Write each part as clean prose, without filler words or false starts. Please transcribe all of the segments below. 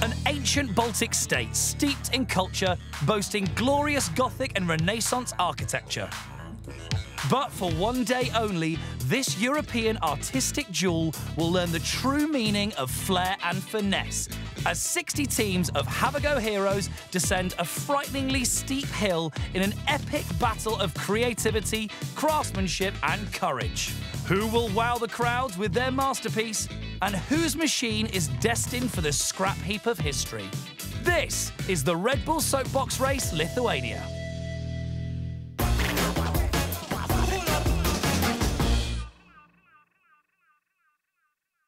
An ancient Baltic state steeped in culture, boasting glorious Gothic and Renaissance architecture. But for one day only, this European artistic jewel will learn the true meaning of flair and finesse, as 60 teams of have-a-go heroes descend a frighteningly steep hill in an epic battle of creativity, craftsmanship and courage. Who will wow the crowds with their masterpiece, and whose machine is destined for the scrap heap of history? This is the Red Bull Soapbox Race Lithuania.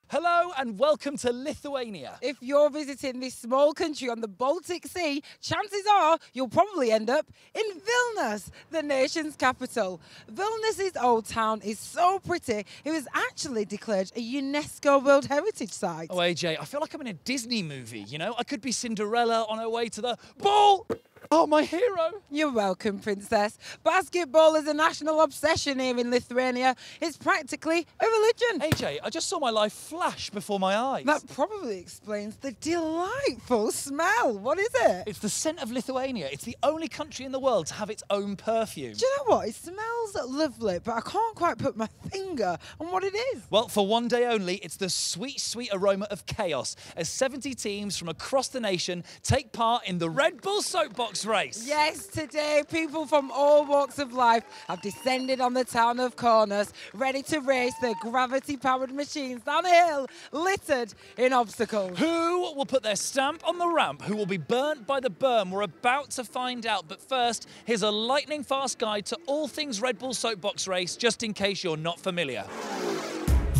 Hello and welcome to Lithuania. If you're visiting this small country on the Baltic Sea, chances are you'll probably end up in Vilnius, the nation's capital. Vilnius's old town is so pretty, it was actually declared a UNESCO World Heritage Site. Oh, AJ, I feel like I'm in a Disney movie, you know? I could be Cinderella on her way to the ball. Oh, my hero. You're welcome, Princess. Basketball is a national obsession here in Lithuania. It's practically a religion. AJ, I just saw my life flash before my eyes. That probably explains the delightful smell. What is it? It's the scent of Lithuania. It's the only country in the world to have its own perfume. Do you know what? It smells lovely, but I can't quite put my finger on what it is. Well, for one day only, it's the sweet, sweet aroma of chaos as 70 teams from across the nation take part in the Red Bull Soapbox Race. Yes, today people from all walks of life have descended on the town of Kaunas, ready to race their gravity-powered machines down a hill littered in obstacles. Who will put their stamp on the ramp? Who will be burnt by the berm? We're about to find out, but first, here's a lightning-fast guide to all things Red Bull Soapbox Race, just in case you're not familiar.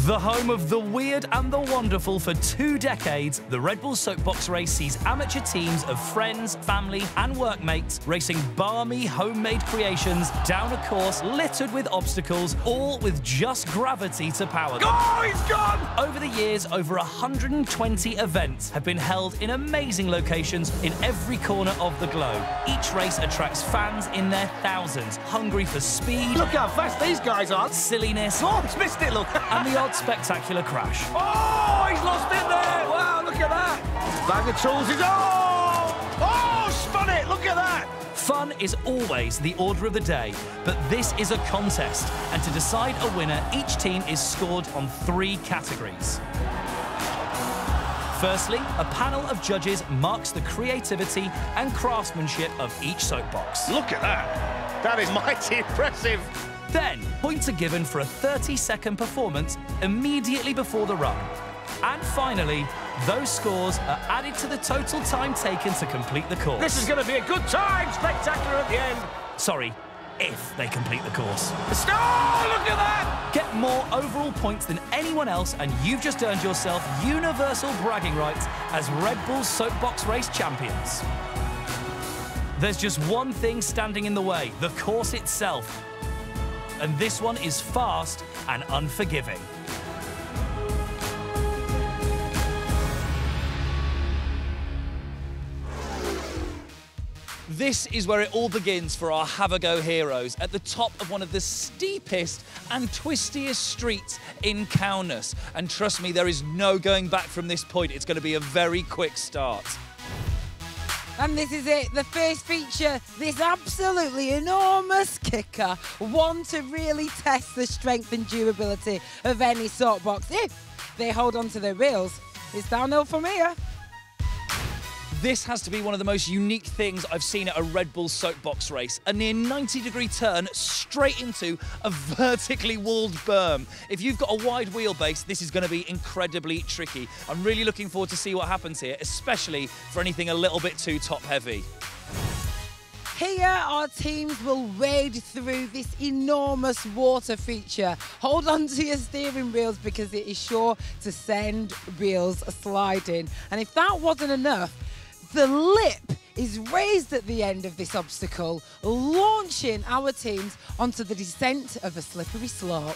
The home of the weird and the wonderful for 2 decades, the Red Bull Soapbox Race sees amateur teams of friends, family and workmates racing balmy homemade creations down a course littered with obstacles, all with just gravity to power them. Oh, he's gone! Over the years, over 120 events have been held in amazing locations in every corner of the globe. Each race attracts fans in their thousands, hungry for speed. Look how fast these guys are. Silliness. Oh, he's missed it, look. And the odd spectacular crash. Oh, he's lost it there. Wow, look at that. Bag of tools is... Oh, spun it. Look at that. Fun is always the order of the day, but this is a contest, and to decide a winner, each team is scored on 3 categories. Firstly, a panel of judges marks the creativity and craftsmanship of each soapbox. Look at that. That is mighty impressive. Then, points are given for a 30-second performance immediately before the run. And finally, those scores are added to the total time taken to complete the course. This is going to be a good time. Spectacular at the end. Sorry, if they complete the course. Oh, look at that. Get more overall points than anyone else, and you've just earned yourself universal bragging rights as Red Bull Soapbox Race champions. There's just one thing standing in the way, the course itself. And this one is fast and unforgiving. This is where it all begins for our have-a-go heroes, at the top of one of the steepest and twistiest streets in Kaunas. And trust me, there is no going back from this point. It's going to be a very quick start. And this is it, the first feature, this absolutely enormous kicker, one to really test the strength and durability of any soapbox. If they hold on to their rails, it's downhill from here. This has to be one of the most unique things I've seen at a Red Bull Soapbox Race. A near 90-degree turn straight into a vertically walled berm. If you've got a wide wheelbase, this is going to be incredibly tricky. I'm really looking forward to see what happens here, especially for anything a little bit too top-heavy. Here, our teams will wade through this enormous water feature. Hold on to your steering wheels because it is sure to send wheels sliding. And if that wasn't enough, the lip is raised at the end of this obstacle, launching our teams onto the descent of a slippery slope.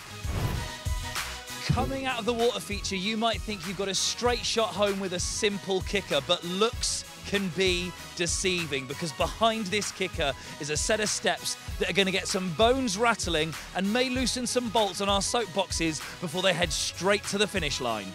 Coming out of the water feature, you might think you've got a straight shot home with a simple kicker, but looks can be deceiving because behind this kicker is a set of steps that are going to get some bones rattling and may loosen some bolts on our soapboxes before they head straight to the finish line.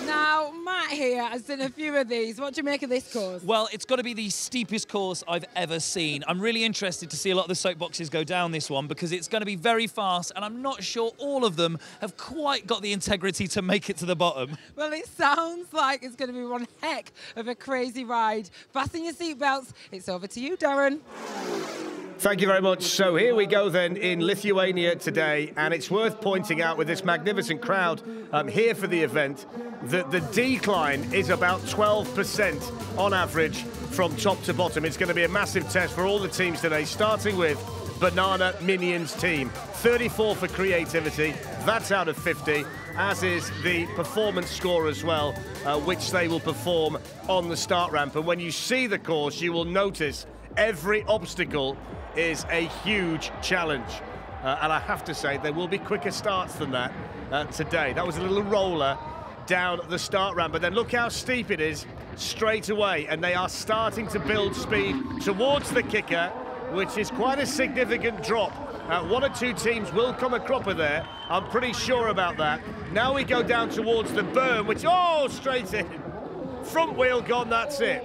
Now, Matt here has done a few of these. What do you make of this course? Well, it's got to be the steepest course I've ever seen. I'm really interested to see a lot of the soapboxes go down this one because it's going to be very fast, and I'm not sure all of them have quite got the integrity to make it to the bottom. Well, it sounds like it's going to be one heck of a crazy ride. Fasten your seatbelts. It's over to you, Darren. Thank you very much. So here we go then in Lithuania today, and it's worth pointing out with this magnificent crowd here for the event that the decline is about 12% on average from top to bottom. It's going to be a massive test for all the teams today, starting with Banana Minions team. 34 for creativity, that's out of 50, as is the performance score as well, which they will perform on the start ramp. And when you see the course, you will notice every obstacle is a huge challenge. And I have to say, there will be quicker starts than that today. That was a little roller down the start ramp, but then look how steep it is straight away, and they are starting to build speed towards the kicker, which is quite a significant drop. One or two teams will come a cropper there, I'm pretty sure about that. Now we go down towards the berm, which, oh, straight in. Front wheel gone, that's it.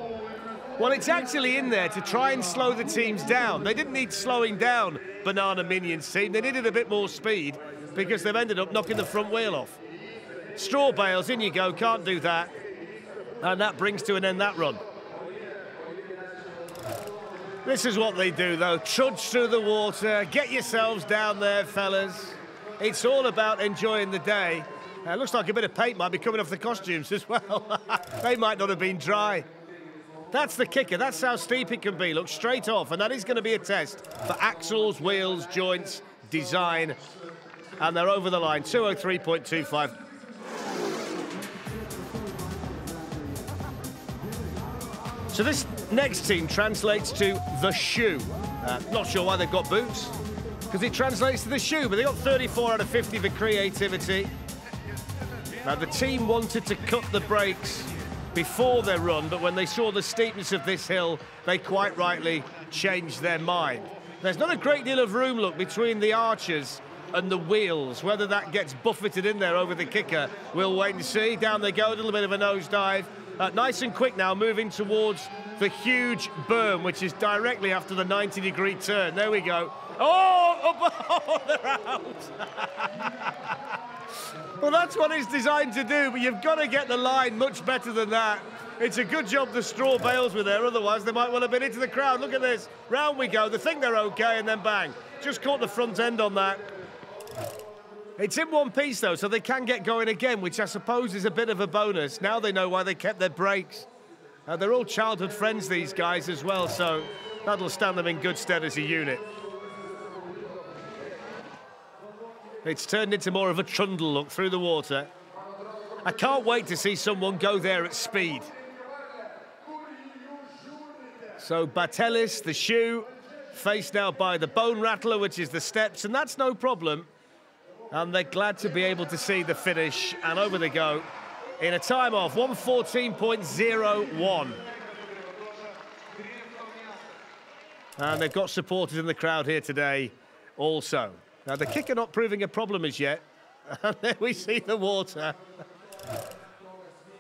Well, it's actually in there to try and slow the teams down. They didn't need slowing down, Banana Minions team. They needed a bit more speed because they've ended up knocking the front wheel off. Straw bales, in you go, can't do that. And that brings to an end that run. This is what they do, though. Trudge through the water, get yourselves down there, fellas. It's all about enjoying the day. Looks like a bit of paint might be coming off the costumes as well. They might not have been dry. That's the kicker, that's how steep it can be. Look, straight off, and that is going to be a test for axles, wheels, joints, design, and they're over the line, 203.25. So this next team translates to the shoe. Not sure why they've got boots, because it translates to the shoe, but they got 34 out of 50 for creativity. Now, the team wanted to cut the brakes before their run, but when they saw the steepness of this hill, they quite rightly changed their mind. There's not a great deal of room, look, between the arches and the wheels. Whether that gets buffeted in there over the kicker, we'll wait and see. Down they go, a little bit of a nosedive. Nice and quick now, moving towards the huge berm, which is directly after the 90-degree turn. There we go. Oh, they're out. Well, that's what it's designed to do, but you've got to get the line much better than that. It's a good job the straw bales were there, otherwise they might well have been into the crowd. Look at this. Round we go. They think they're okay, and then bang. Just caught the front end on that. It's in one piece, though, so they can get going again, which I suppose is a bit of a bonus. Now they know why they kept their brakes. They're all childhood friends, these guys, as well, so that'll stand them in good stead as a unit. It's turned into more of a trundle look through the water. I can't wait to see someone go there at speed. So Batelis, the shoe, faced now by the bone rattler, which is the steps, and that's no problem. And they're glad to be able to see the finish, and over they go in a time of 1:14.01. And they've got supporters in the crowd here today also. Now, the kicker not proving a problem as yet. And there we see the water.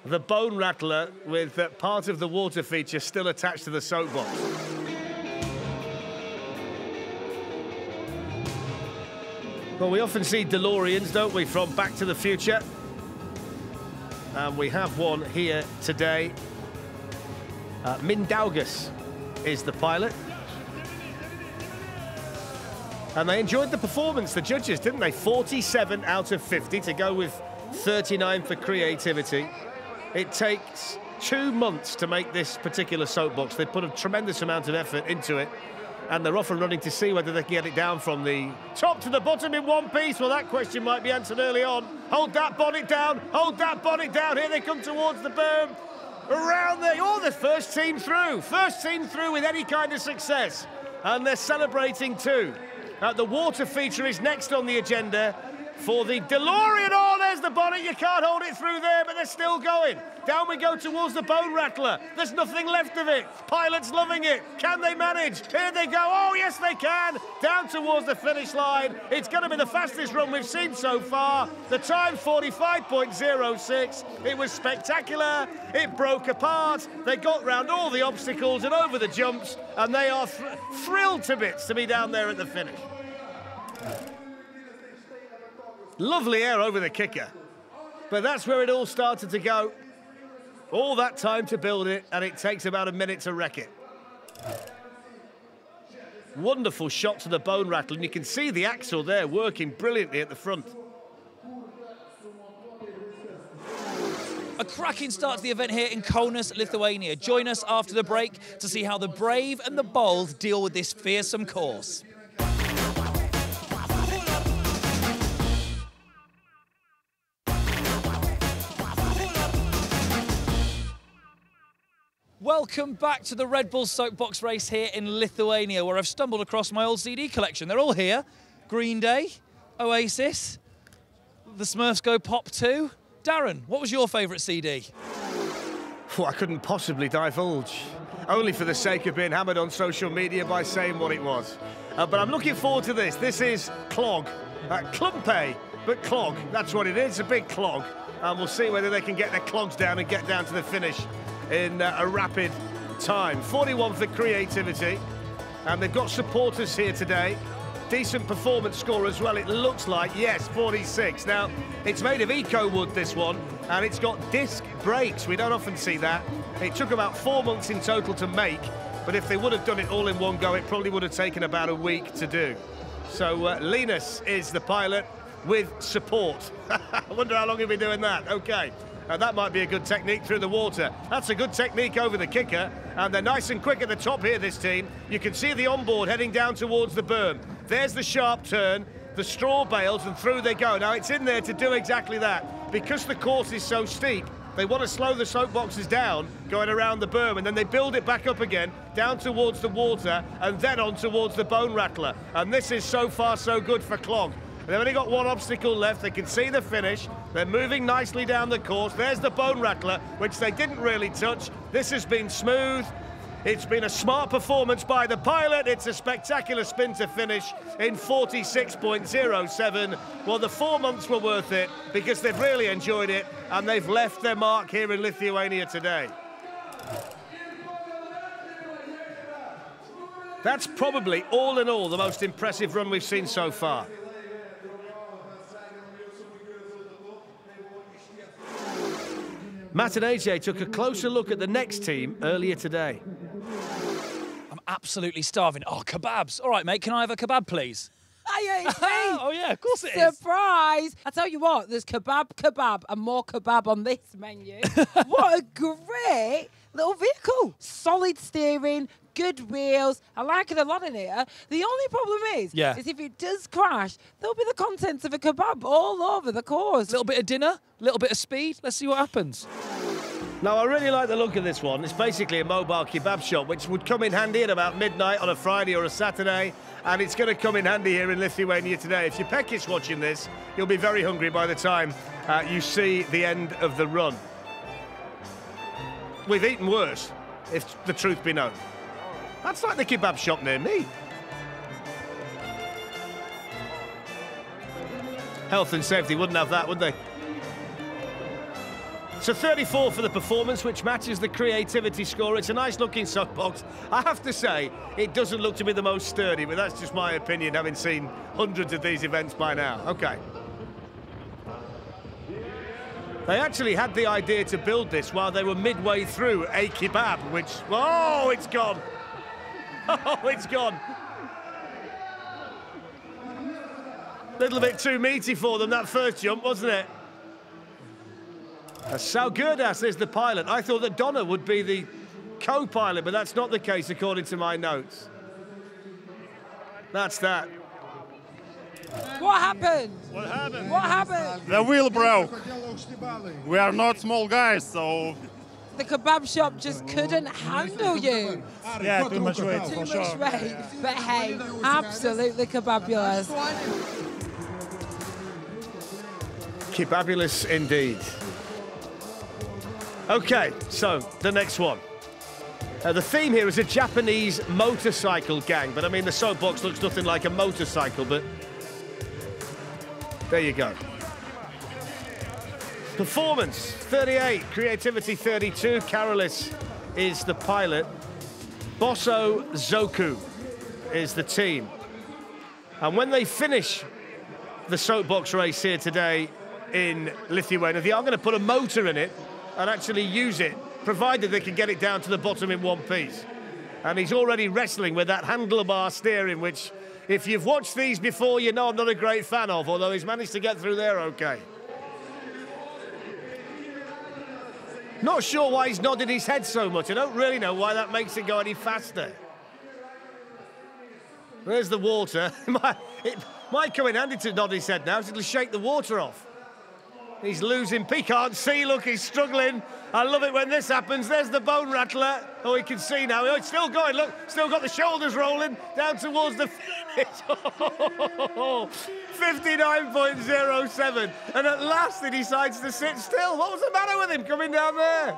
The bone rattler with part of the water feature still attached to the soapbox. Well, we often see DeLoreans, don't we, from Back to the Future? And we have one here today. Mindaugas is the pilot. And they enjoyed the performance, the judges, didn't they? 47 out of 50 to go with 39 for creativity. It takes 2 months to make this particular soapbox. They put a tremendous amount of effort into it, and they're off and running to see whether they can get it down from the top to the bottom in one piece. Well, that question might be answered early on. Hold that bonnet down, hold that bonnet down. Here they come towards the berm. Around there, oh, the first team through. First team through with any kind of success. And they're celebrating too. The water feature is next on the agenda for the DeLorean. Oh, there's the bonnet. You can't hold it through there, but they're still going. Down we go towards the bone rattler. There's nothing left of it. Pilot's loving it. Can they manage? Here they go. Oh, yes, they can. Down towards the finish line. It's going to be the fastest run we've seen so far. The time, 45.06. It was spectacular. It broke apart. They got round all the obstacles and over the jumps, and they are thrilled to bits to be down there at the finish. Lovely air over the kicker. But that's where it all started to go. All that time to build it, and it takes about a minute to wreck it. Wonderful shot to the bone rattle, and you can see the axle there working brilliantly at the front. A cracking start to the event here in Kaunas, Lithuania. Join us after the break to see how the brave and the bold deal with this fearsome course. Welcome back to the Red Bull Soapbox Race here in Lithuania, where I've stumbled across my old CD collection. They're all here. Green Day, Oasis, The Smurfs Go Pop 2. Darren, what was your favourite CD? Oh, I couldn't possibly divulge, only for the sake of being hammered on social media by saying what it was. But I'm looking forward to this. This is Clog. Klumpe, but Clog. That's what it is, a big clog. And we'll see whether they can get their clogs down and get down to the finish in a rapid time. 41 for creativity, and they've got supporters here today. Decent performance score as well, it looks like. Yes, 46. Now, it's made of eco wood, this one, and it's got disc brakes. We don't often see that. It took about 4 months in total to make, but if they would have done it all in one go, it probably would have taken about a week to do. So Linus is the pilot with support. I wonder how long he'll be doing that. Okay. That might be a good technique through the water. That's a good technique over the kicker, and they're nice and quick at the top here, this team. You can see the onboard heading down towards the berm. There's the sharp turn, the straw bales, and through they go. Now, it's in there to do exactly that. Because the course is so steep, they want to slow the soapboxes down, going around the berm, and then they build it back up again, down towards the water, and then on towards the bone rattler. And this is so far so good for Clog. They've only got one obstacle left. They can see the finish. They're moving nicely down the course. There's the bone rattler, which they didn't really touch. This has been smooth. It's been a smart performance by the pilot. It's a spectacular spin to finish in 46.07. Well, the 4 months were worth it because they've really enjoyed it, and they've left their mark here in Lithuania today. That's probably, all in all, the most impressive run we've seen so far. Matt and AJ took a closer look at the next team earlier today. I'm absolutely starving. Oh, kebabs. All right, mate, can I have a kebab, please? Hey, it's me. Oh, yeah, of course it is. Surprise! I tell you what, there's kebab, and more kebab on this menu. What a great little vehicle. Solid steering, good wheels. I like it a lot in here. The only problem is if it does crash, there'll be the contents of a kebab all over the course. A little bit of dinner, a little bit of speed. Let's see what happens. Now, I really like the look of this one. It's basically a mobile kebab shop, which would come in handy at about midnight on a Friday or a Saturday, and it's going to come in handy here in Lithuania today. If you're peckish watching this, you'll be very hungry by the time you see the end of the run. We've eaten worse, if the truth be known. That's like the kebab shop near me. Health and safety wouldn't have that, would they? So 34 for the performance, which matches the creativity score. It's a nice-looking soapbox. I have to say, it doesn't look to be the most sturdy, but that's just my opinion, having seen hundreds of these events by now. Okay. They actually had the idea to build this while they were midway through a kebab, which... Oh, it's gone. Oh, it's gone. A little bit too meaty for them, that first jump, wasn't it? Saugudas is the pilot. I thought that Donna would be the co-pilot, but that's not the case according to my notes. That's that. What happened? What happened? What happened? The wheel broke. We are not small guys, so... The kebab shop just couldn't handle you. Yeah, too much weight, Too for much sure. weight. But hey, absolutely kebabulous. Kebabulous indeed. Okay, so the next one. The theme here is a Japanese motorcycle gang, but I mean, the soapbox looks nothing like a motorcycle, but there you go. Performance, 38. Creativity, 32. Carolis is the pilot. BOSOZOKU is the team. And when they finish the soapbox race here today in Lithuania, they are going to put a motor in it and actually use it, provided they can get it down to the bottom in one piece. And he's already wrestling with that handlebar steering, which, if you've watched these before, you know I'm not a great fan of, although he's managed to get through there okay. Not sure why he's nodded his head so much. I don't really know why that makes it go any faster. There's the water. It might come in handy to nod his head now, so it'll shake the water off. He's losing. He can't see, look, he's struggling. I love it when this happens. There's the bone rattler. Oh, he can see now. Oh, it's still going, look. Still got the shoulders rolling down towards the finish. 59.07. And at last he decides to sit still. What was the matter with him coming down there?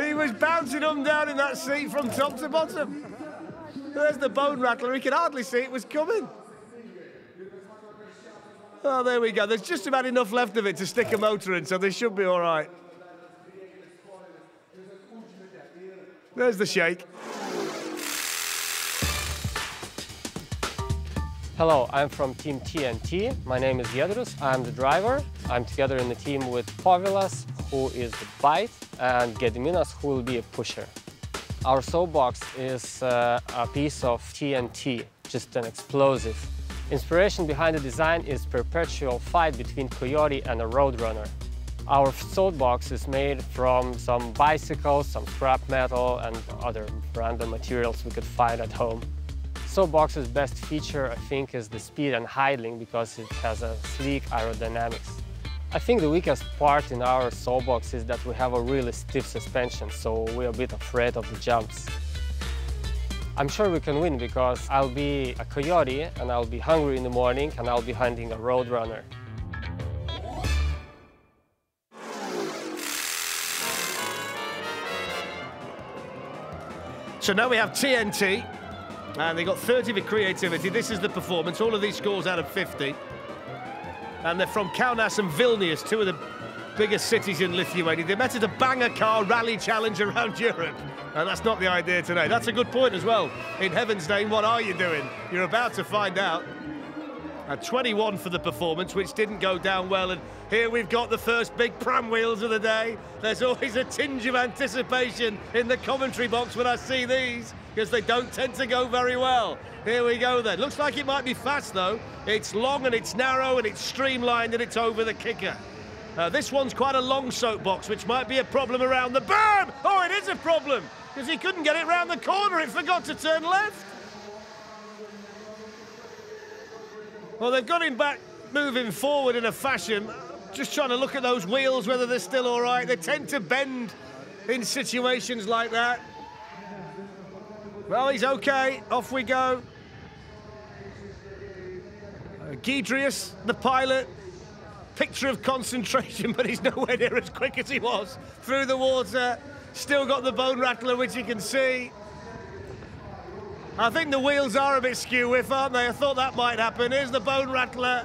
He was bouncing up and down in that seat from top to bottom. There's the bone rattler. He could hardly see it was coming. Oh, there we go. There's just about enough left of it to stick a motor in, so they should be all right. There's the shake. Hello, I'm from Team TNT. My name is Giedrius. I'm the driver. I'm together in the team with Povilas, who is the bite, and Gediminas, who will be a pusher. Our soapbox is a piece of TNT, just an explosive. Inspiration behind the design is perpetual fight between coyote and a roadrunner. Our soapbox is made from some bicycles, some scrap metal, and other random materials we could find at home. Soapbox's best feature, I think, is the speed and hurtling, because it has a sleek aerodynamics. I think the weakest part in our soapbox is that we have a really stiff suspension, so we're a bit afraid of the jumps. I'm sure we can win, because I'll be a coyote and I'll be hungry in the morning and I'll be hunting a roadrunner. So now we have TNT, and they got 30 for creativity. This is the performance. All of these scores out of 50. And they're from Kaunas and Vilnius, two of the biggest cities in Lithuania. They met at a banger car rally challenge around Europe. And that's not the idea today. That's a good point as well. In heaven's name, what are you doing? You're about to find out. A 21 for the performance, which didn't go down well. And here we've got the first big pram wheels of the day. There's always a tinge of anticipation in the commentary box when I see these, because they don't tend to go very well. Here we go then. Looks like it might be fast though. It's long and it's narrow and it's streamlined and it's over the kicker. This one's quite a long soapbox, which might be a problem around the berm. Oh, it is a problem, because he couldn't get it round the corner. It forgot to turn left. Well, they've got him back moving forward in a fashion. Just trying to look at those wheels, whether they're still all right. They tend to bend in situations like that. Well, he's okay. Off we go. Giedrius, the pilot. Picture of concentration, but he's nowhere near as quick as he was through the water. Still got the bone rattler, which you can see. I think the wheels are a bit skew-whiff, aren't they? I thought that might happen. Here's the bone rattler.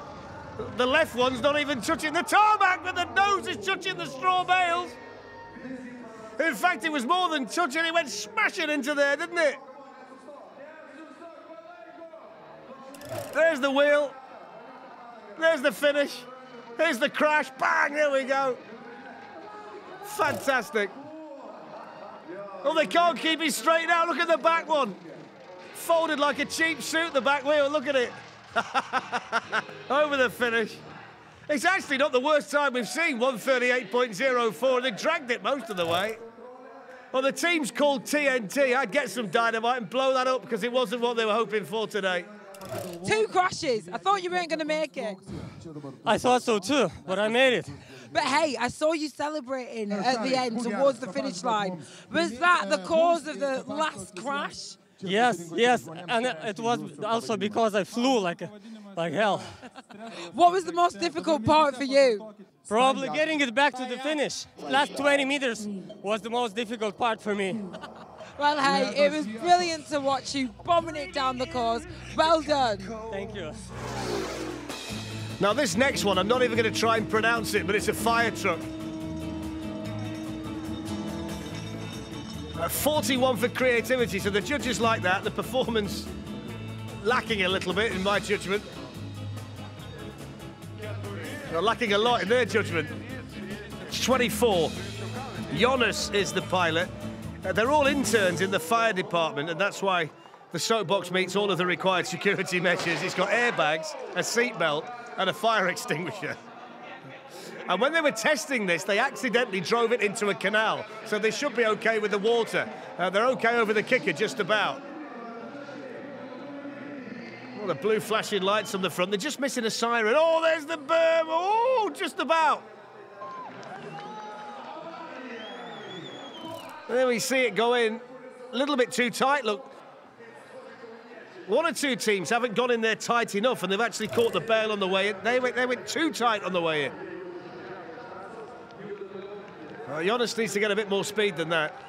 The left one's not even touching the tarmac, but the nose is touching the straw bales. In fact, it was more than touching. It went smashing into there, didn't it? There's the wheel. There's the finish. Here's the crash. Bang, there we go. Fantastic. Oh, they can't keep it straight now. Look at the back one. Folded like a cheap suit, the back wheel. Look at it. Over the finish. It's actually not the worst time we've seen, 138.04. They dragged it most of the way. Well, the team's called TNT. I'd get some dynamite and blow that up, because it wasn't what they were hoping for today. 2 crashes. I thought you weren't going to make it. I thought so too, but I made it. But hey, I saw you celebrating at the end towards the finish line. Was that the cause of the last crash? Yes, and it was also because I flew like like hell. What was the most difficult part for you? Probably getting it back to the finish. Last 20 meters was the most difficult part for me. Well, hey, it was brilliant to watch you bombing it down the course. Well done. Thank you. Now this next one, I'm not even going to try and pronounce it, but it's a fire truck. 41 for creativity, so the judges like that. The performance lacking a little bit, in my judgment. They're lacking a lot in their judgment. It's 24. Jonas is the pilot. They're all interns in the fire department, and that's why the soapbox meets all of the required security measures. It's got airbags, a seatbelt, and a fire extinguisher. And when they were testing this, they accidentally drove it into a canal, so they should be okay with the water. They're okay over the kicker, just about. Oh, the blue flashing lights on the front. They're just missing a siren. Oh, there's the berm. Oh, just about. And then we see it go in a little bit too tight, look. One or two teams haven't gone in there tight enough, and they've actually caught the bail on the way in. They went too tight on the way in. Jonas needs to get a bit more speed than that.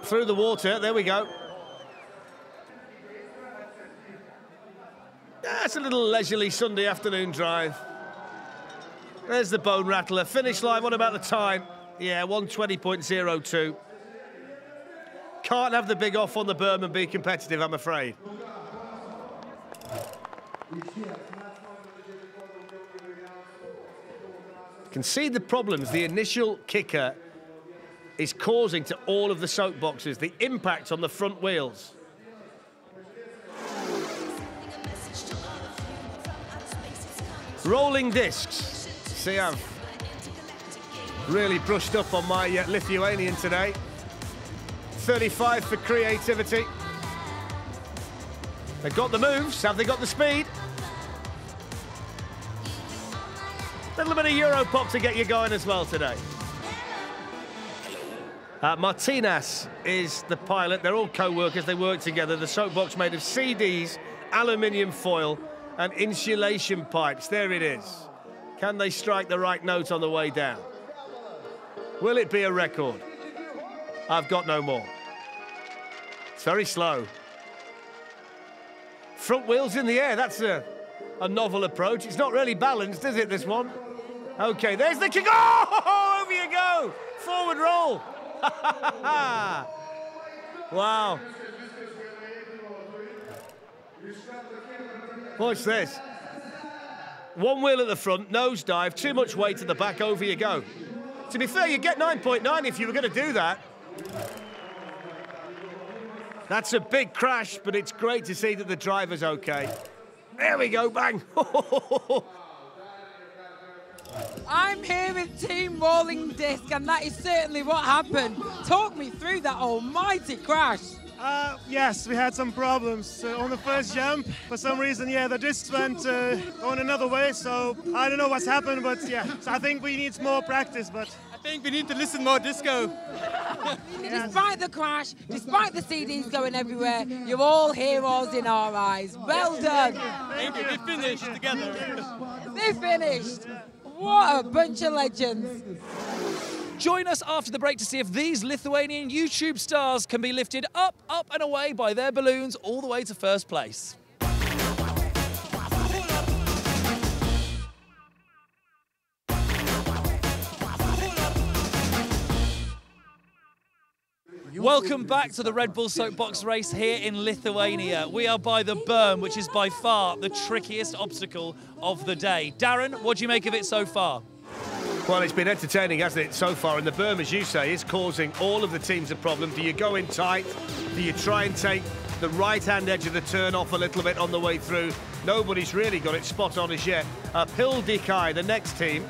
Through the water, there we go. That's a little leisurely Sunday afternoon drive. There's the bone rattler. Finish line, what about the time? Yeah, 1:20.02. Can't have the big off on the berm and be competitive, I'm afraid. Can see the problems the initial kicker is causing to all of the soapboxes, the impact on the front wheels. Rolling discs. See, I've really brushed up on my Lithuanian today. 35 for creativity. They've got the moves, have they got the speed? A little bit of Euro pop to get you going as well today. Martinez is the pilot. They're all co-workers, they work together. The soapbox made of CDs, aluminium foil, and insulation pipes. There it is. Can they strike the right note on the way down? Will it be a record? I've got no more. It's very slow. Front wheels in the air, that's a novel approach. It's not really balanced, is it, this one? Okay, there's the kick. Oh, over you go. Forward roll. Wow. Watch this. One wheel at the front, nosedive, too much weight at the back, over you go. To be fair, you get 9.9 if you were going to do that. That's a big crash, but it's great to see that the driver's okay. There we go, bang. I'm here with Team Rolling Disc, and that is certainly what happened. Talk me through that almighty crash. Yes, we had some problems on the first jump. For some reason, yeah, the discs went on another way, so I don't know what's happened, but yeah, so I think we need more practice, but... I think we need to listen more disco. Despite the crash, despite the CDs going everywhere, you're all heroes in our eyes. Well done. Thank you, we finished together. They finished. What a bunch of legends. Join us after the break to see if these Lithuanian YouTube stars can be lifted up, up and away by their balloons all the way to first place. Welcome back to the Red Bull Soapbox Race here in Lithuania. We are by the berm, which is by far the trickiest obstacle of the day. Darren, what do you make of it so far? Well, it's been entertaining, hasn't it, so far? And the berm, as you say, is causing all of the teams a problem. Do you go in tight? Do you try and take the right-hand edge of the turn off a little bit on the way through? Nobody's really got it spot on as yet. Pildikai, the next team.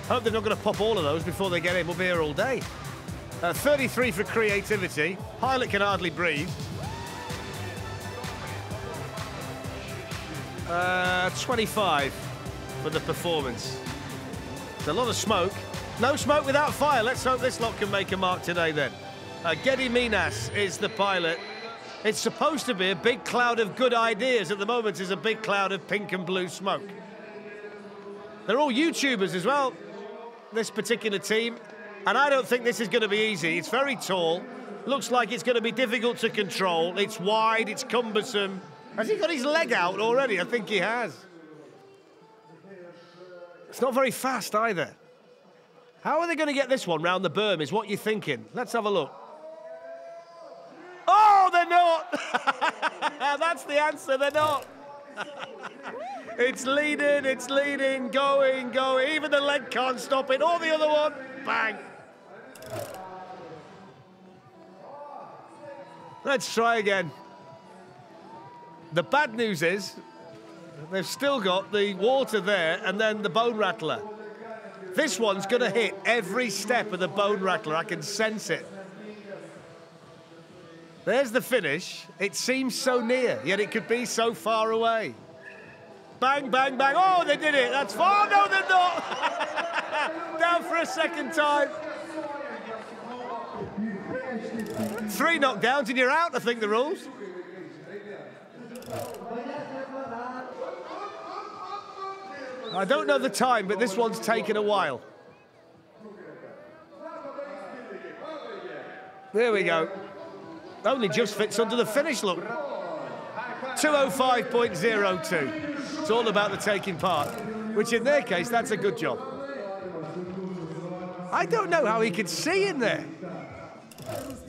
Hope they're not going to pop all of those before they get in. We'll be here all day. 33 for creativity. Pilot can hardly breathe. 25 for the performance. There's a lot of smoke. No smoke without fire. Let's hope this lot can make a mark today then. Gediminas is the pilot. It's supposed to be a big cloud of good ideas. At the moment, it's a big cloud of pink and blue smoke. They're all YouTubers as well, this particular team. And I don't think this is going to be easy. It's very tall. Looks like it's going to be difficult to control. It's wide, it's cumbersome. Has he got his leg out already? I think he has. It's not very fast either. How are they going to get this one round the berm is what you're thinking. Let's have a look. Oh, they're not! That's the answer, they're not. It's leading, going. Even the leg can't stop it. Or the other one, bang. Let's try again. The bad news is they've still got the water there and then the bone rattler. This one's going to hit every step of the bone rattler. I can sense it. There's the finish. It seems so near, yet it could be so far away. Bang, bang, bang. Oh, they did it. That's far. No, they're not. Down for a second time. 3 knockdowns and you're out, I think, the rules. I don't know the time, but this one's taken a while. There we go. Only just fits under the finish, look. 2:05.02. It's all about the taking part, which in their case, that's a good job. I don't know how he could see in there.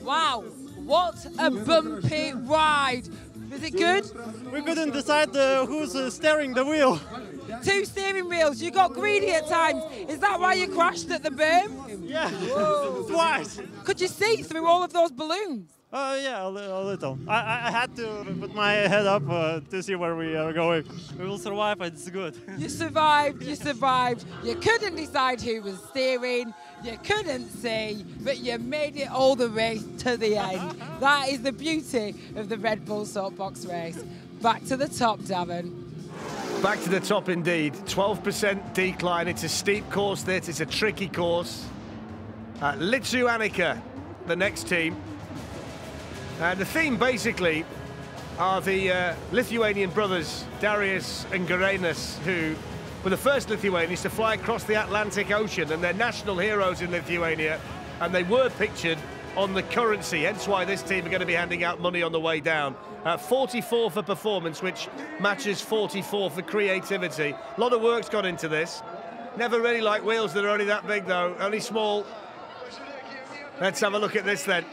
Wow, what a bumpy ride. Is it good? We couldn't decide who's steering the wheel. 2 steering wheels, you got greedy at times. Is that why you crashed at the berm? Yeah, twice. Could you see through all of those balloons? Yeah, a little. I had to put my head up to see where we are going. We will survive, it's good. You survived. You couldn't decide who was steering, you couldn't see, but you made it all the way to the end. That is the beauty of the Red Bull Soapbox Race. Back to the top, Davin. Back to the top indeed. 12% decline. It's a steep course, this. It's a tricky course. Lithuania, the next team. The theme, basically, are the Lithuanian brothers, Darius and Garenas, who were the first Lithuanians to fly across the Atlantic Ocean, and they're national heroes in Lithuania, and they were pictured on the currency, hence why this team are going to be handing out money on the way down. 44 for performance, which matches 44 for creativity. A lot of work's gone into this. Never really like wheels that are only that big, though, only small. Let's have a look at this, then.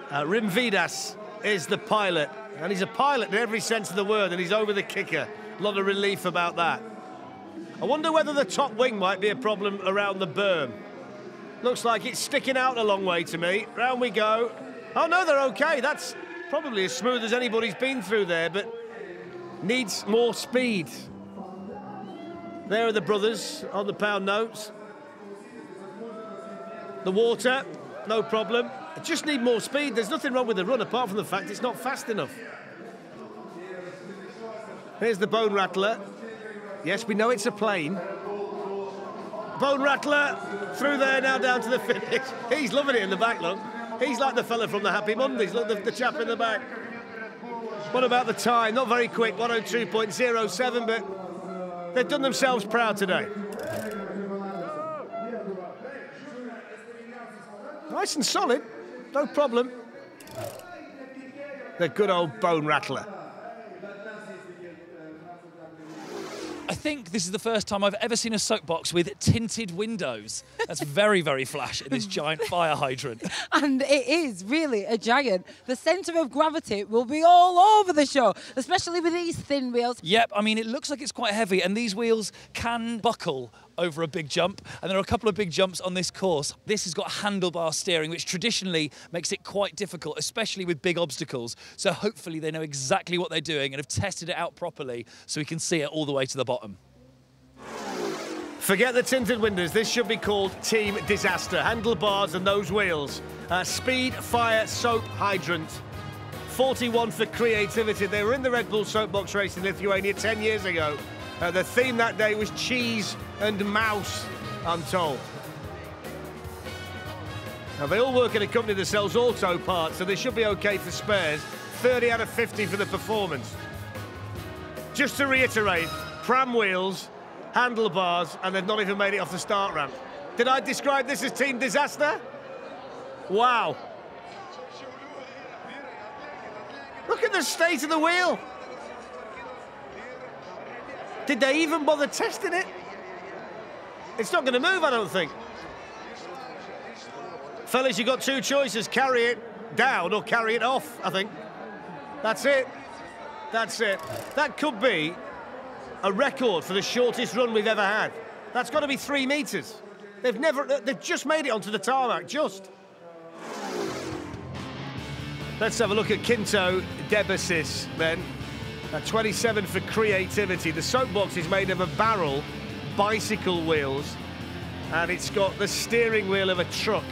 Rimvidas is the pilot, and he's a pilot in every sense of the word, and he's over the kicker. A lot of relief about that. I wonder whether the top wing might be a problem around the berm. Looks like it's sticking out a long way to me. Round we go. Oh, no, they're okay. That's probably as smooth as anybody's been through there, but needs more speed. There are the brothers on the pound notes. The water, no problem. I just need more speed. There's nothing wrong with the run, apart from the fact it's not fast enough. Here's the bone rattler. Yes, we know it's a plane. Bone rattler through there, now down to the finish. He's loving it in the back, look. He's like the fella from the Happy Mondays. Look, the chap in the back. What about the time? Not very quick, 1:02.07, but they've done themselves proud today. Nice and solid, no problem. The good old bone rattler. I think this is the first time I've ever seen a soapbox with tinted windows. That's very, very flash in this giant fire hydrant. And it is really a giant. The centre of gravity will be all over the show, especially with these thin wheels. Yep, I mean, it looks like it's quite heavy, and these wheels can buckle over a big jump, and there are a couple of big jumps on this course. This has got handlebar steering, which traditionally makes it quite difficult, especially with big obstacles. So hopefully they know exactly what they're doing and have tested it out properly so we can see it all the way to the bottom. Forget the tinted windows. This should be called Team Disaster. Handlebars and those wheels. Speed, fire, soap, hydrant. 41 for creativity. They were in the Red Bull Soapbox Race in Lithuania 10 years ago. The theme that day was cheese and mouse, I'm told. Now, they all work in a company that sells auto parts, so they should be okay for spares. 30 out of 50 for the performance. Just to reiterate, pram wheels, handlebars, and they've not even made it off the start ramp. Did I describe this as team disaster? Wow. Look at the state of the wheel. Did they even bother testing it? It's not going to move, I don't think. Fellas, you've got two choices. Carry it down or carry it off, I think. That's it. That's it. That could be a record for the shortest run we've ever had. That's got to be 3 meters. They've just made it onto the tarmac, just. Let's have a look at KINTO DEBESIS then. 27 for creativity. The soapbox is made of a barrel, bicycle wheels, and it's got the steering wheel of a truck.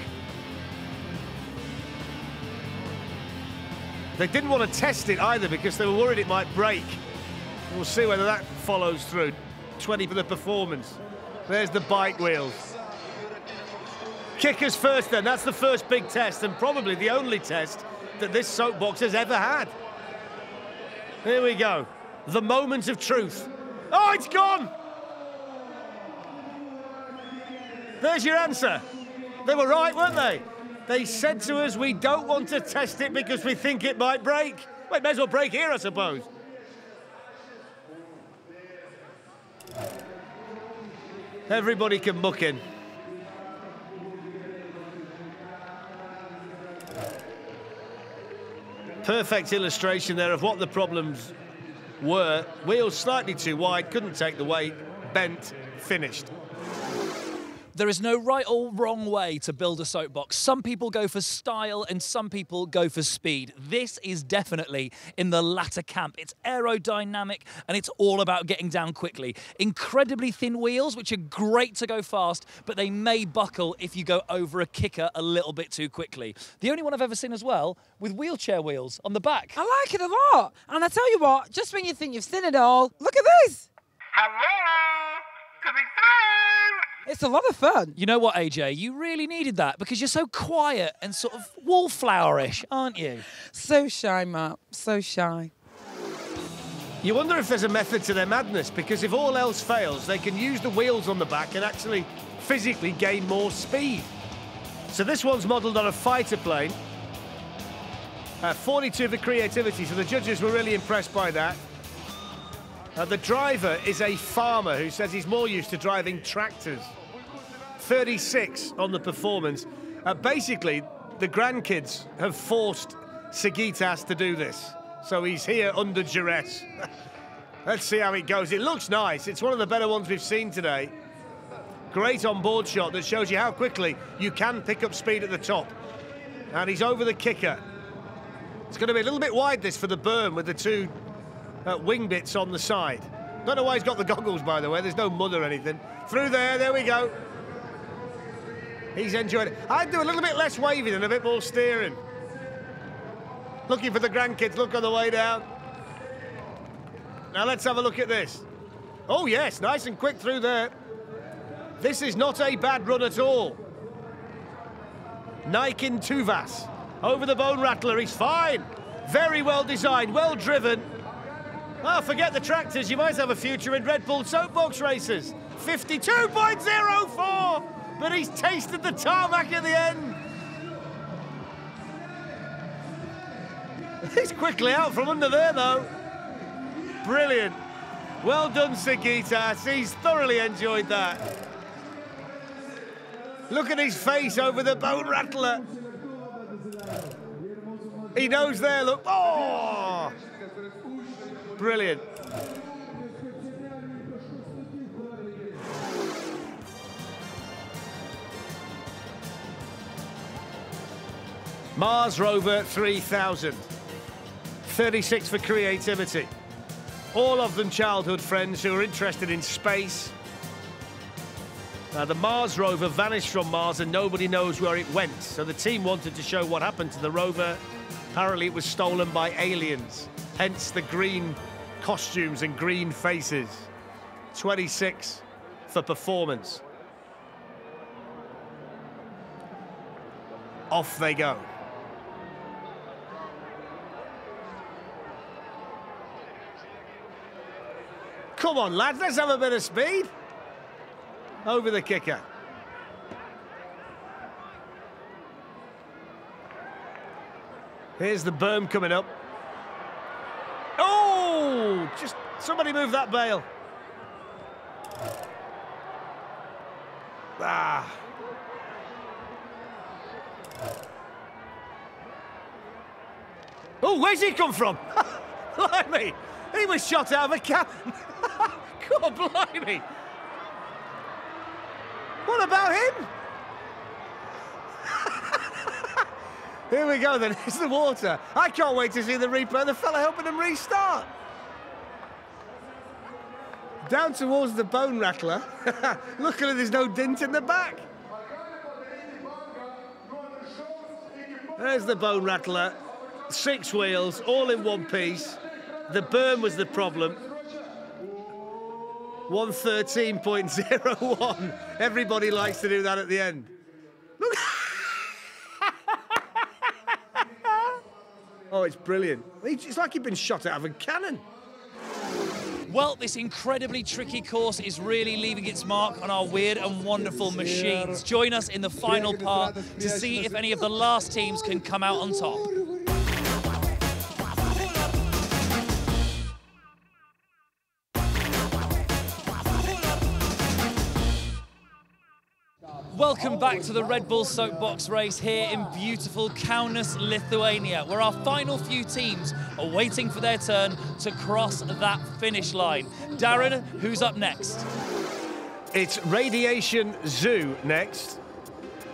They didn't want to test it either because they were worried it might break. We'll see whether that follows through. 20 for the performance. There's the bike wheels. Kickers first then. That's the first big test and probably the only test that this soapbox has ever had. Here we go. The moment of truth. Oh, it's gone! There's your answer. They were right, weren't they? They said to us, we don't want to test it because we think it might break. Well, it may as well break here, I suppose. Everybody can muck in. Perfect illustration there of what the problems were. Wheels slightly too wide, couldn't take the weight, bent, finished. There is no right or wrong way to build a soapbox. Some people go for style and some people go for speed. This is definitely in the latter camp. It's aerodynamic and it's all about getting down quickly. Incredibly thin wheels, which are great to go fast, but they may buckle if you go over a kicker a little bit too quickly. The only one I've ever seen as well with wheelchair wheels on the back. I like it a lot. And I tell you what, just when you think you've seen it all, look at this. Hello, coming through. It's a lot of fun. You know what, AJ? You really needed that because you're so quiet and sort of wallflowerish, aren't you? So shy, Matt. So shy. You wonder if there's a method to their madness, because if all else fails, they can use the wheels on the back and actually physically gain more speed. So this one's modelled on a fighter plane. 42 for creativity, so the judges were really impressed by that. The driver is a farmer who says he's more used to driving tractors. 36 on the performance. Basically, the grandkids have forced Sigitas to do this. So he's here under duress. Let's see how it goes. It looks nice. It's one of the better ones we've seen today. Great on-board shot that shows you how quickly you can pick up speed at the top. And he's over the kicker. It's going to be a little bit wide, this, for the berm with the two wing bits on the side. Don't know why he's got the goggles, by the way. There's no mud or anything. Through there we go. He's enjoying it. I'd do a little bit less waving and a bit more steering. Looking for the grandkids, look on the way down. Now let's have a look at this. Oh yes, nice and quick through there. This is not a bad run at all. Naikin Tuvas. Over the bone rattler, he's fine. Very well designed, well driven. Oh, forget the tractors, you might have a future in Red Bull Soapbox races. 52.04, but he's tasted the tarmac at the end. He's quickly out from under there, though. Brilliant. Well done, Sigitas. He's thoroughly enjoyed that. Look at his face over the bone rattler. He knows there, look. Oh! Brilliant. Mars Rover 3000. 36 for creativity. All of them childhood friends who are interested in space. The Mars rover vanished from Mars and nobody knows where it went. So the team wanted to show what happened to the rover. Apparently it was stolen by aliens. Hence the green costumes and green faces. 26 for performance. off they go. Come on, lads, let's have a bit of speed. Over the kicker. Here's the berm coming up. Oh, just somebody move that bale. Ah. Oh, where's he come from? Blimey, he was shot out of a cannon. God, blimey. What about him? Here we go then, here's the water. I can't wait to see the replay. The fella helping him restart. Down towards the bone rattler. Luckily there's no dint in the back. There's the bone rattler. 6 wheels, all in one piece. The berm was the problem. 113.01. Everybody likes to do that at the end. Look. Oh, it's brilliant. It's like he'd been shot out of a cannon. Well, this incredibly tricky course is really leaving its mark on our weird and wonderful machines. Join us in the final part to see if any of the last teams can come out on top. Welcome back to the Red Bull Soapbox Race here in beautiful Kaunas, Lithuania, where our final few teams are waiting for their turn to cross that finish line. Darren, who's up next? It's Radiation Zoo next.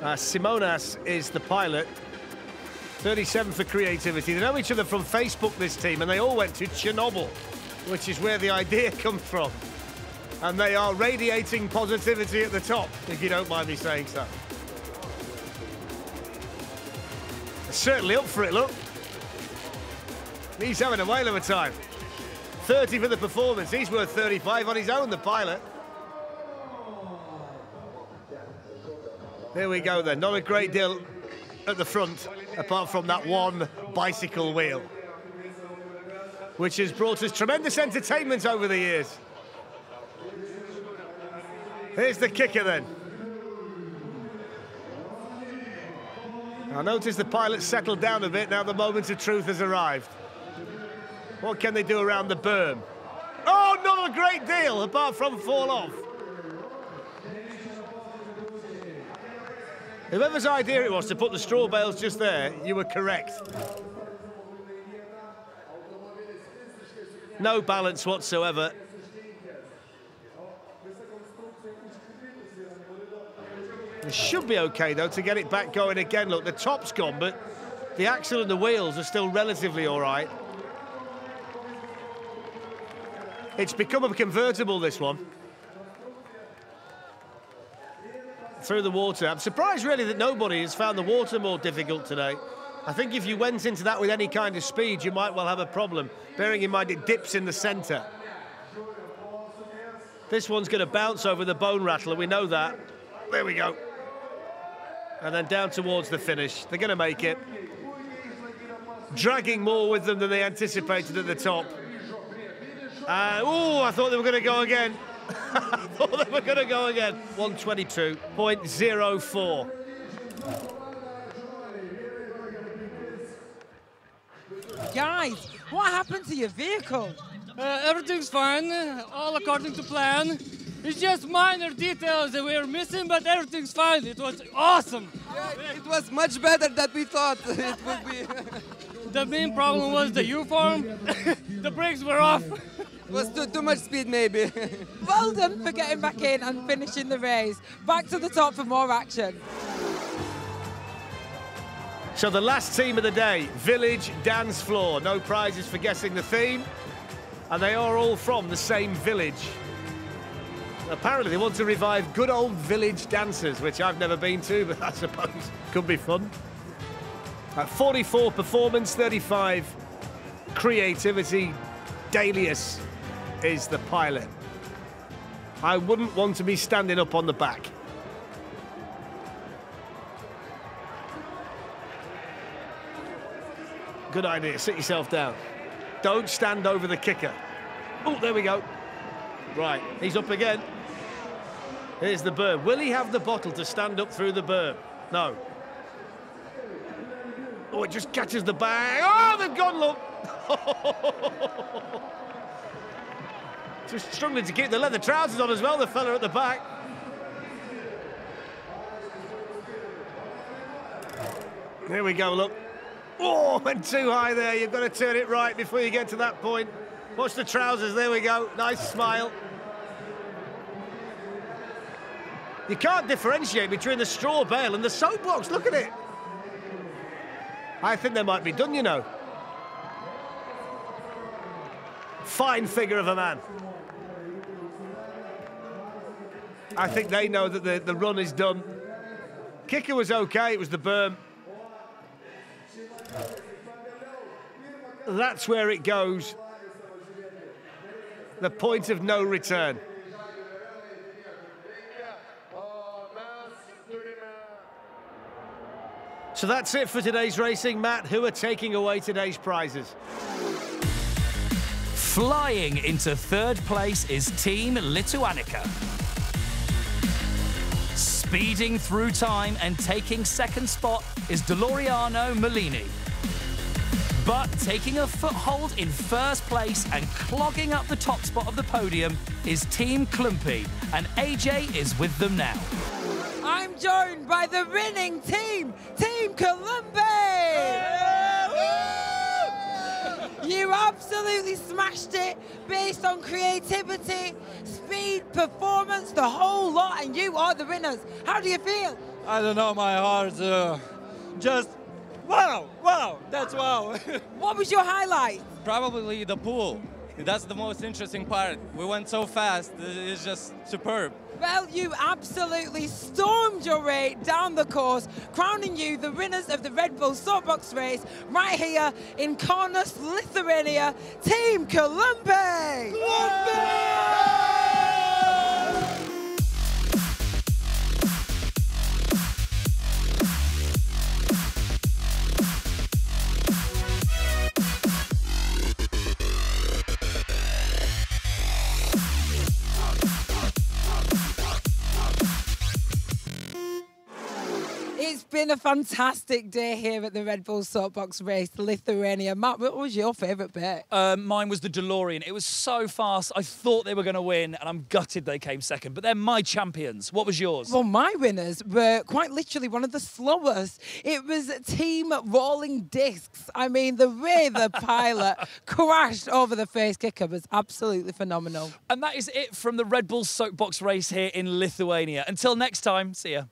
Simonas is the pilot. 37 for creativity. They know each other from Facebook, this team, and they all went to Chernobyl, which is where the idea comes from. And they are radiating positivity at the top, if you don't mind me saying so. They're certainly up for it, look. He's having a whale of a time. 30 for the performance. He's worth 35 on his own, the pilot. There we go then. Not a great deal at the front, apart from that one bicycle wheel, which has brought us tremendous entertainment over the years. Here's the kicker then. I notice the pilot settled down a bit now the moment of truth has arrived. What can they do around the berm? Oh, not a great deal, apart from fall off. Whoever's idea it was to put the straw bales just there, you were correct. No balance whatsoever. It should be okay, though, to get it back going again. Look, the top's gone, but the axle and the wheels are still relatively all right. It's become a convertible, this one. Through the water. I'm surprised, really, that nobody has found the water more difficult today. I think if you went into that with any kind of speed, you might well have a problem, bearing in mind it dips in the centre. This one's going to bounce over the bone rattler, we know that. There we go. And then down towards the finish. They're going to make it. Dragging more with them than they anticipated at the top. Oh, I thought they were going to go again. I thought they were going to go again. 122.04. Guys, what happened to your vehicle? Everything's fine, all according to plan. It's just minor details that we're missing, but everything's fine. It was awesome. Yeah, it was much better than we thought it would be. The main problem was the U-form. The brakes were off. It was too much speed, maybe. Well done for getting back in and finishing the race. Back to the top for more action. So the last team of the day, Village Dance Floor. No prizes for guessing the theme. And they are all from the same village. Apparently they want to revive good old village dances, which I've never been to, but I suppose could be fun. 44 performance, 35 creativity. Delius is the pilot. I wouldn't want to be standing up on the back. Good idea. Sit yourself down. Don't stand over the kicker. Oh, there we go. Right, he's up again. Here's the berm. Will he have the bottle to stand up through the berm? No. Oh, it just catches the bag. Oh, they've gone, look. Just struggling to keep the leather trousers on as well, the fella at the back. Here we go, look. Oh, went too high there. You've got to turn it right before you get to that point. Watch the trousers, there we go. Nice smile. You can't differentiate between the straw bale and the soapbox, look at it. I think they might be done, you know. Fine figure of a man. I think they know that the run is done. Kicker was okay, it was the berm. That's where it goes. The point of no return. So that's it for today's racing. Matt, who are taking away today's prizes? Flying into third place is Team Lithuania. Speeding through time and taking second spot is DELOREANO MUILIN헨. But taking a foothold in first place and clogging up the top spot of the podium is Team KINTO, and AJ is with them now. I'm joined by the winning team, Team KINTO! You absolutely smashed it based on creativity, speed, performance, the whole lot, and you are the winners. How do you feel? I don't know, my heart just wow, that's wow. What was your highlight? Probably the pool. That's the most interesting part. We went so fast, it's just superb. Well, you absolutely stormed your way down the course, crowning you the winners of the Red Bull Soapbox Race right here in Kaunas, Lithuania, Team KINTO! It's been a fantastic day here at the Red Bull Soapbox Race, Lithuania. Matt, what was your favourite bit? Mine was the DeLorean. It was so fast, I thought they were going to win, and I'm gutted they came second. But they're my champions. What was yours? Well, my winners were quite literally one of the slowest. It was Team Rolling Discs. I mean, the way the pilot crashed over the face kicker was absolutely phenomenal. And that is it from the Red Bull Soapbox Race here in Lithuania. Until next time, see ya.